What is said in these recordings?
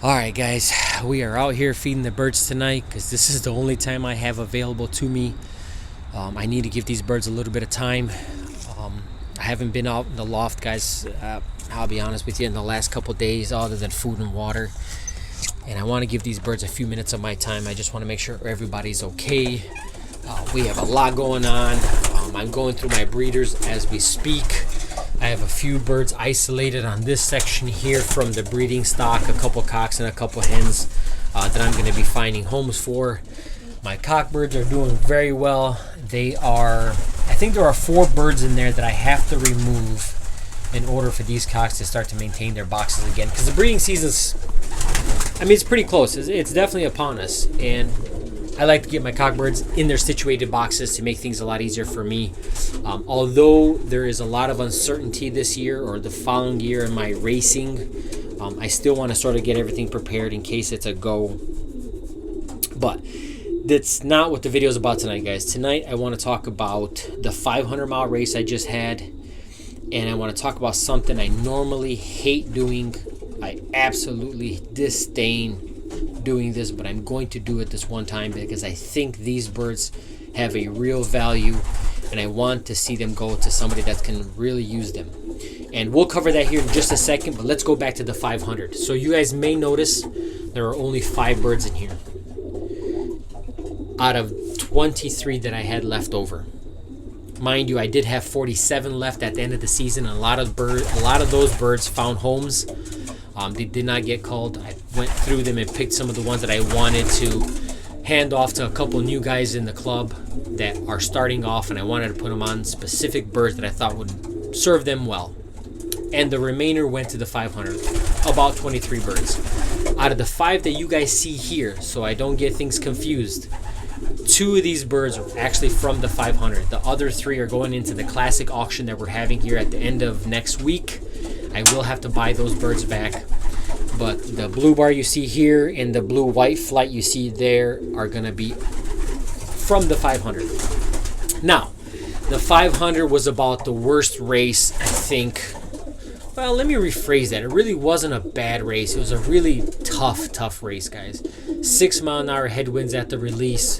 Alright guys, we are out here feeding the birds tonight because this is the only time I have available to me. I need to give these birds a little bit of time. I haven't been out in the loft, guys, I'll be honest with you, in the last couple days other than food and water. And I want to give these birds a few minutes of my time. I just want to make sure everybody's okay. We have a lot going on. I'm going through my breeders as we speak. I have a few birds isolated on this section here from the breeding stock, a couple cocks and a couple hens that I'm going to be finding homes for. My cock birds are doing very well. I think there are 4 birds in there that I have to remove in order for these cocks to start to maintain their boxes again. Because the breeding season's, it's pretty close. It's definitely upon us. And I like to get my cockbirds in their situated boxes to make things a lot easier for me. Although there is a lot of uncertainty this year or the following year in my racing, I still want to sort of get everything prepared in case it's a go. But that's not what the video is about tonight, guys. Tonight I want to talk about the 500-mile race I just had, and I want to talk about something I normally hate doing. I absolutely disdain doing this, but I'm going to do it this one time because I think these birds have a real value and I want to see them go to somebody that can really use them. And we'll cover that here in just a second, but let's go back to the 500. So you guys may notice there are only 5 birds in here out of 23 that I had left over. Mind you, I did have 47 left at the end of the season. A lot of those birds found homes. They did not get culled. I went through them and picked some of the ones that I wanted to hand off to a couple new guys in the club that are starting off, and I wanted to put them on specific birds that I thought would serve them well. And the remainder went to the 500, about 23 birds. Out of the 5 that you guys see here, so I don't get things confused, 2 of these birds are actually from the 500. The other 3 are going into the classic auction that we're having here at the end of next week. I will have to buy those birds back, but the blue bar you see here and the blue-white flight you see there are going to be from the 500. Now, the 500 was about the worst race, I think. Well, let me rephrase that. It really wasn't a bad race. It was a really tough race, guys. 6-mile-an-hour headwinds at the release,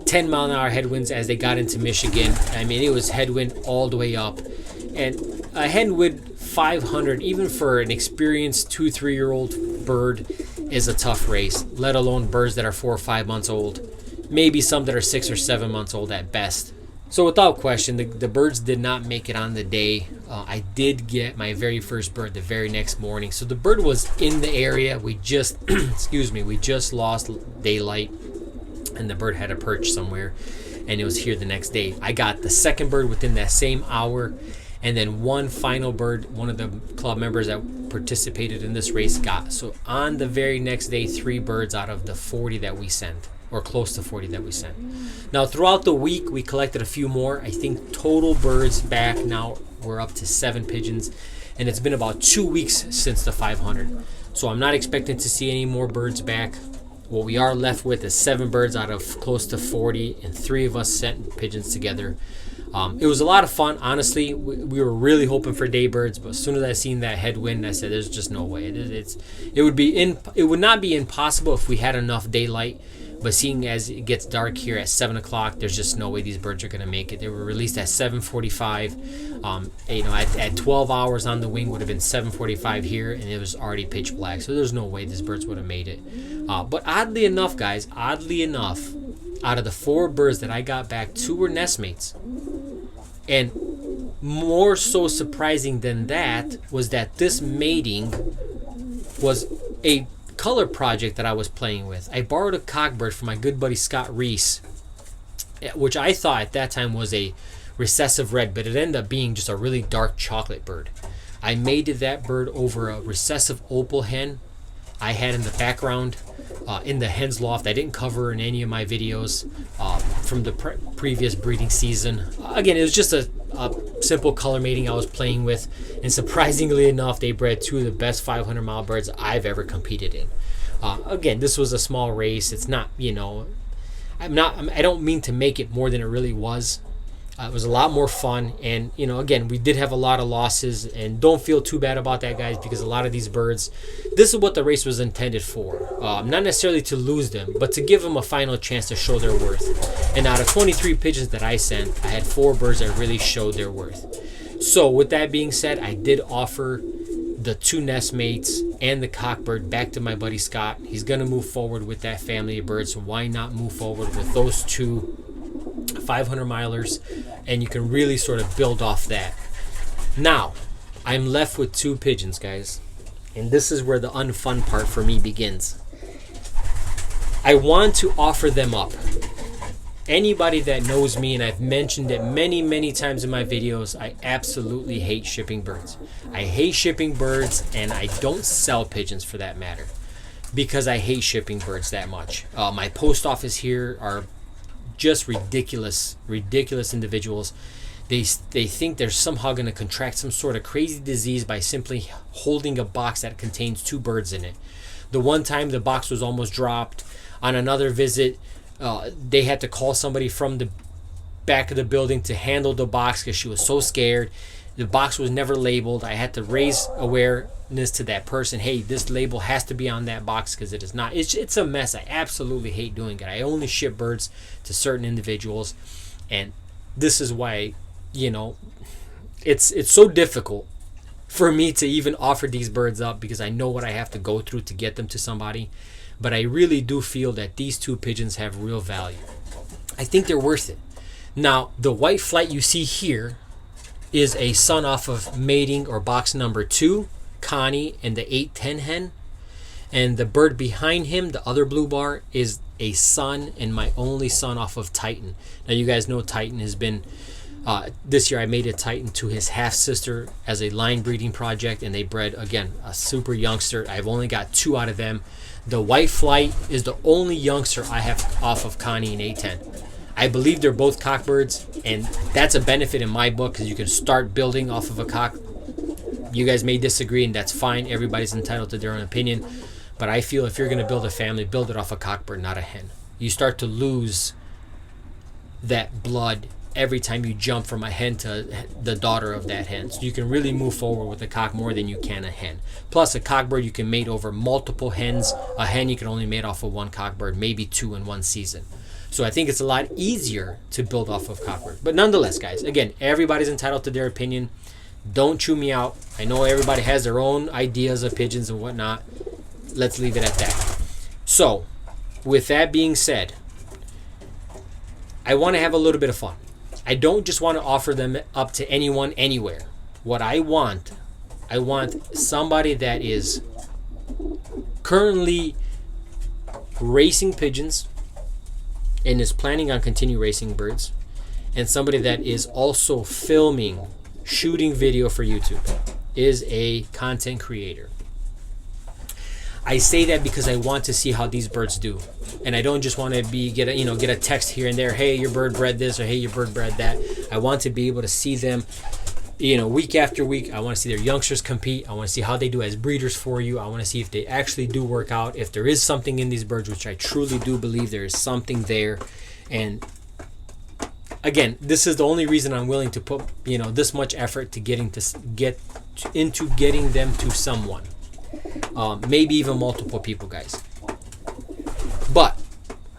10-mile-an-hour headwinds as they got into Michigan. It was headwind all the way up. And a headwind 500, even for an experienced 2-3-year-old bird, is a tough race, let alone birds that are 4 or 5 months old, maybe some that are 6 or 7 months old at best. So without question, the birds did not make it on the day. I did get my very first bird the very next morning. So the bird was in the area. We just we just lost daylight and the bird had a perch somewhere and it was here the next day. I got the second bird within that same hour. And then one final bird, one of the club members that participated in this race got. So on the very next day, 3 birds out of the 40 that we sent, or close to 40 that we sent. Now, throughout the week, we collected a few more. I think total birds back now, we're up to 7 pigeons. And it's been about 2 weeks since the 500. So I'm not expecting to see any more birds back. What we are left with is 7 birds out of close to 40, and 3 of us sent pigeons together. It was a lot of fun, honestly. We were really hoping for daybirds, but as soon as I seen that headwind, I said, "There's just no way." It would not be impossible if we had enough daylight, but seeing as it gets dark here at 7 o'clock, there's just no way these birds are going to make it. They were released at 7:45. At 12 hours on the wing would have been 7:45 here, and it was already pitch black. So there's no way these birds would have made it. But oddly enough, guys, out of the 4 birds that I got back, 2 were nestmates. And more so surprising than that was that this mating was a color project that I was playing with. I borrowed a cockbird from my good buddy Scott Reese, which I thought at that time was a recessive red, but it ended up being just a really dark chocolate bird. I mated that bird over a recessive opal hen I had in the background in the hen's loft. I didn't cover in any of my videos from the previous breeding season. Again, it was just a simple color mating I was playing with, and surprisingly enough, they bred 2 of the best 500-mile birds I've ever competed in. Again, this was a small race. It's not, I don't mean to make it more than it really was. It was a lot more fun, and you know, again, we did have a lot of losses, and don't feel too bad about that, guys, because a lot of these birds, this is what the race was intended for. Not necessarily to lose them, but to give them a final chance to show their worth. And out of 23 pigeons that I sent, I had 4 birds that really showed their worth. So with that being said, I did offer the 2 nest mates and the cockbird back to my buddy Scott. He's gonna move forward with that family of birds, so why not move forward with those 2 500 milers, and you can really sort of build off that. Now I'm left with 2 pigeons, guys, and this is where the unfun part for me begins. I want to offer them up. Anybody that knows me, and I've mentioned it many times in my videos, I absolutely hate shipping birds. I hate shipping birds, and I don't sell pigeons for that matter, because I hate shipping birds that much. My post office here are just ridiculous individuals. They think they're somehow going to contract some sort of crazy disease by simply holding a box that contains 2 birds in it. The one time the box was almost dropped. On another visit, they had to call somebody from the back of the building to handle the box because she was so scared. The box was never labeled. I had to raise awareness to that person. Hey, this label has to be on that box because it is not. It's a mess. I absolutely hate doing it. I only ship birds to certain individuals, and this is why, you know, it's so difficult for me to even offer these birds up, because I know what I have to go through to get them to somebody. But I really do feel that these 2 pigeons have real value. I think they're worth it. Now, the white flight you see here is a son off of mating or box number 2, Connie, and the 810 hen. And the bird behind him, the other blue bar, is a son and my only son off of Titan. Now you guys know Titan has been, this year I made a Titan to his half sister as a line breeding project, and they bred, again, a super youngster. I've only got 2 out of them. The white flight is the only youngster I have off of Connie and 810. I believe they're both cockbirds, and that's a benefit in my book because you can start building off of a cock. You guys may disagree, and that's fine. Everybody's entitled to their own opinion. But I feel if you're going to build a family, build it off a cockbird, not a hen. You start to lose that blood every time you jump from a hen to the daughter of that hen. So you can really move forward with a cock more than you can a hen. Plus, a cockbird you can mate over multiple hens. A hen you can only mate off of 1 cockbird, maybe 2 in 1 season. So I think it's a lot easier to build off of cockbird. But nonetheless, guys, again, everybody's entitled to their opinion. Don't chew me out. I know everybody has their own ideas of pigeons and whatnot. Let's leave it at that. So, with that being said, I want to have a little bit of fun. I don't just want to offer them up to anyone, anywhere. What I want somebody that is currently racing pigeons and is planning on continue racing birds, and somebody that is also filming, shooting video for YouTube, is a content creator. I say that because I want to see how these birds do, and I don't just want to get a text here and there. Hey, your bird bred this, or hey, your bird bred that. I want to be able to see them, week after week. I want to see their youngsters compete. I want to see how they do as breeders for you. I want to see if they actually do work out, if there is something in these birds, which I truly do believe there is something there. And again, this is the only reason I'm willing to put this much effort to get into getting them to someone, maybe even multiple people, guys. But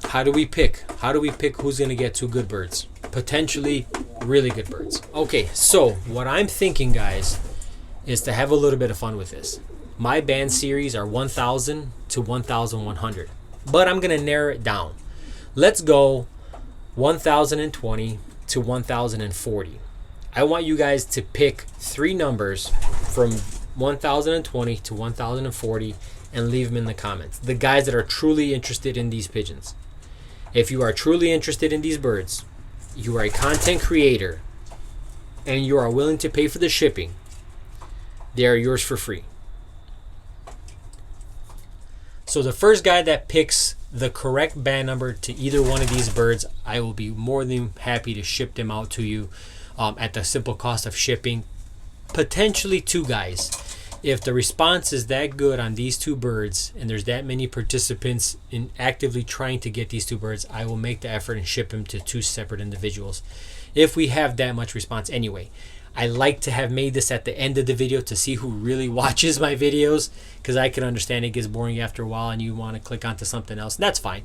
how do we pick who's going to get 2 good birds? Potentially really good birds. Okay, so what I'm thinking, guys, is to have a little bit of fun with this. My band series are 1,000 to 1,100, but I'm going to narrow it down. Let's go 1,020 to 1,040. I want you guys to pick 3 numbers from 1,020 to 1,040 and leave them in the comments. The guys that are truly interested in these pigeons. If you are truly interested in these birds, you are a content creator, and you are willing to pay for the shipping, they are yours for free. So the first guy that picks the correct band number to either one of these birds, I will be more than happy to ship them out to you at the simple cost of shipping. Potentially 2 guys. If the response is that good on these 2 birds, and there's that many participants in actively trying to get these 2 birds, I will make the effort and ship them to 2 separate individuals. if we have that much response anyway. I like to have made this at the end of the video to see who really watches my videos, because I can understand it gets boring after a while and you want to click onto something else. That's fine.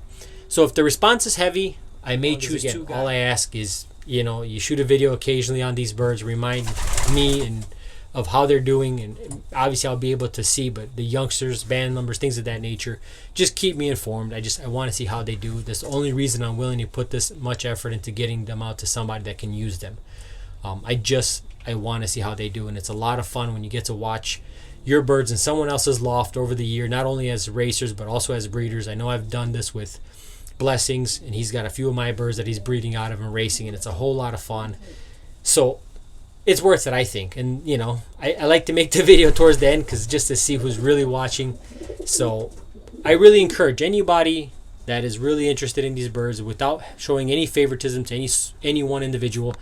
So if the response is heavy, I may choose to. All I ask is, you shoot a video occasionally on these birds, remind me and of how they're doing, and obviously I'll be able to see, but the youngsters, band numbers, things of that nature, just keep me informed. I want to see how they do. That's the only reason I'm willing to put this much effort into getting them out to somebody that can use them. I want to see how they do, and it's a lot of fun when you get to watch your birds in someone else's loft over the year, not only as racers but also as breeders. I know I've done this with Blessings, and he's got a few of my birds that he's breeding out of and racing, and it's a whole lot of fun. So it's worth it, I think. And I like to make the video towards the end because just to see who's really watching. So I really encourage anybody that is really interested in these birds, without showing any favoritism to any one individual,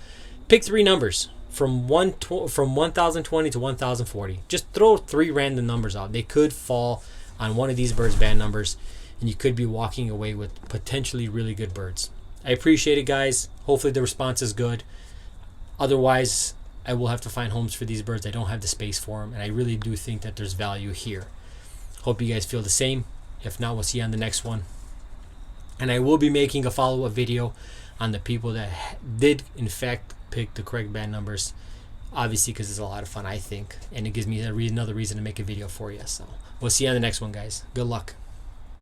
pick 3 numbers from 1020 to 1040. Just throw 3 random numbers out. They could fall on one of these birds' band numbers, and you could be walking away with potentially really good birds. I appreciate it, guys. Hopefully the response is good. Otherwise, I will have to find homes for these birds. I don't have the space for them, and I really do think that there's value here. Hope you guys feel the same. If not, we'll see you on the next one. And I will be making a follow-up video on the people that did, in fact, pick the correct band numbers. Obviously, because it's a lot of fun, I think. And it gives me another reason to make a video for you. So we'll see you on the next one, guys. Good luck.